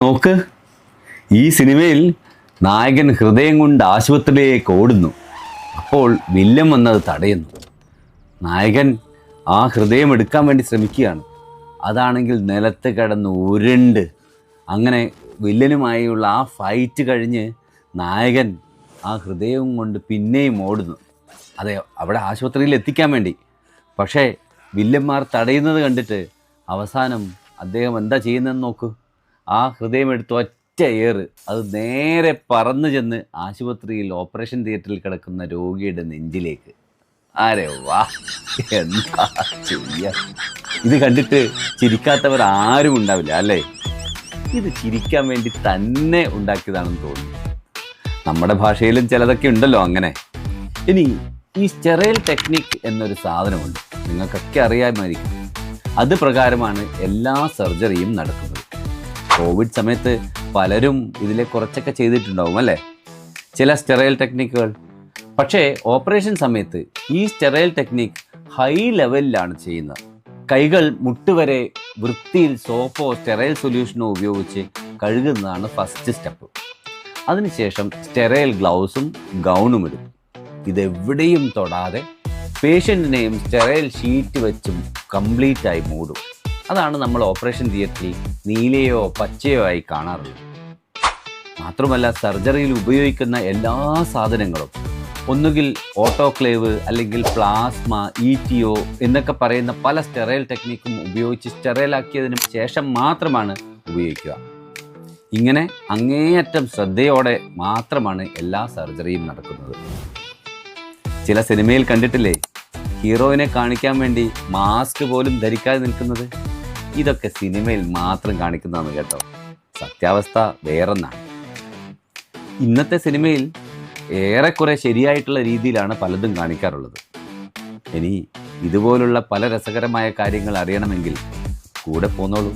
നോക്ക്, ഈ സിനിമയിൽ നായകൻ ഹൃദയം കൊണ്ട് ആശുപത്രിയിലേക്ക് ഓടുന്നു. അപ്പോൾ വില്ലൻ വന്നത് തടയുന്നു. നായകൻ ആ ഹൃദയം എടുക്കാൻ വേണ്ടി ശ്രമിക്കുകയാണ്. അതാണെങ്കിൽ നിലത്ത് കിടന്ന് ഉരുണ്ട്. അങ്ങനെ വില്ലനുമായുള്ള ആ ഫൈറ്റ് കഴിഞ്ഞ് നായകൻ ആ ഹൃദയം കൊണ്ട് പിന്നെയും ഓടുന്നു. അതെ, അവിടെ ആശുപത്രിയിൽ എത്തിക്കാൻ വേണ്ടി. പക്ഷേ വില്ലന്മാർ തടയുന്നത് കണ്ടിട്ട് അവസാനം അദ്ദേഹം എന്താ ചെയ്യുന്നതെന്ന് നോക്കൂ. ആ ഹൃദയം എടുത്ത് ഒറ്റ ഏറ് അത് നേരെ പറന്നു ചെന്ന് ആശുപത്രിയിൽ ഓപ്പറേഷൻ തിയേറ്ററിൽ കിടക്കുന്ന രോഗിയുടെ നെഞ്ചിലേക്ക്. ആരെ വാ, എന്താ ചെയ്യാ! ഇത് കണ്ടിട്ട് ചിരിക്കാത്തവർ ആരും ഉണ്ടാവില്ല അല്ലേ? ഇത് ചിരിക്കാൻ വേണ്ടി തന്നെ ഉണ്ടാക്കിയതാണെന്ന് തോന്നുന്നു. നമ്മുടെ ഭാഷയിലും ചിലതൊക്കെ ഉണ്ടല്ലോ അങ്ങനെ. ഇനി ഈ സ്റ്റെറൈൽ ടെക്നിക് എന്നൊരു സാധനമുണ്ട്, നിങ്ങൾക്കൊക്കെ അറിയാമായിരിക്കും. അത് പ്രകാരമാണ് എല്ലാ സർജറിയും നടക്കുന്നത്. കോവിഡ് സമയത്ത് പലരും ഇതിലെ കുറച്ചൊക്കെ ചെയ്തിട്ടുണ്ടാവും അല്ലേ, ചില സ്റ്റെറൈൽ ടെക്നിക്കുകൾ. പക്ഷേ ഓപ്പറേഷൻ സമയത്ത് ഈ സ്റ്റെറൈൽ ടെക്നിക് ഹൈ ലെവലിലാണ് ചെയ്യുന്നത്. കൈകൾ മുട്ടുവരെ വൃത്തിയിൽ സോപ്പോ സ്റ്റെറൈൽ സൊല്യൂഷനോ ഉപയോഗിച്ച് കഴുകുന്നതാണ് ഫസ്റ്റ് സ്റ്റെപ്പ്. അതിനുശേഷം സ്റ്റെറൈൽ ഗ്ലൗസും ഗൗണും ഇടും. ഇതെവിടെയും തൊടാതെ പേഷ്യൻറ്റിനെയും സ്റ്റെറൈൽ ഷീറ്റ് വെച്ചും കംപ്ലീറ്റായി മൂടും. അതാണ് നമ്മൾ ഓപ്പറേഷൻ തിയേറ്ററിൽ നീലയോ പച്ചയോ ആയി കാണാറുള്ളത്. മാത്രമല്ല സർജറിയിൽ ഉപയോഗിക്കുന്ന എല്ലാ സാധനങ്ങളും ഒന്നുകിൽ ഓട്ടോക്ലേവ് അല്ലെങ്കിൽ പ്ലാസ്മ, ETO എന്നൊക്കെ പറയുന്ന പല സ്റ്റെറൈൽ ടെക്നിക്കും ഉപയോഗിച്ച് സ്റ്റെറൈലാക്കിയതിന് ശേഷം മാത്രമാണ് ഉപയോഗിക്കുക. ഇങ്ങനെ അങ്ങേയറ്റം ശ്രദ്ധയോടെ മാത്രമാണ് എല്ലാ സർജറിയും നടക്കുന്നത്. ചില സിനിമയിൽ കണ്ടിട്ടില്ലേ, ഹീറോയിനെ കാണിക്കാൻ വേണ്ടി മാസ്ക് പോലും ധരിക്കാതെ നിൽക്കുന്നത്? ഇതൊക്കെ സിനിമയിൽ മാത്രം കാണിക്കുന്നതാണ് കേട്ടോ. സത്യാവസ്ഥ വേറൊന്നാണ്. ഇന്നത്തെ സിനിമയിൽ ഏറെക്കുറെ ശരിയായിട്ടുള്ള രീതിയിലാണ് പലതും കാണിക്കാറുള്ളത്. ഇനി ഇതുപോലുള്ള പല രസകരമായ കാര്യങ്ങൾ അറിയണമെങ്കിൽ കൂടെ പോന്നോളൂ.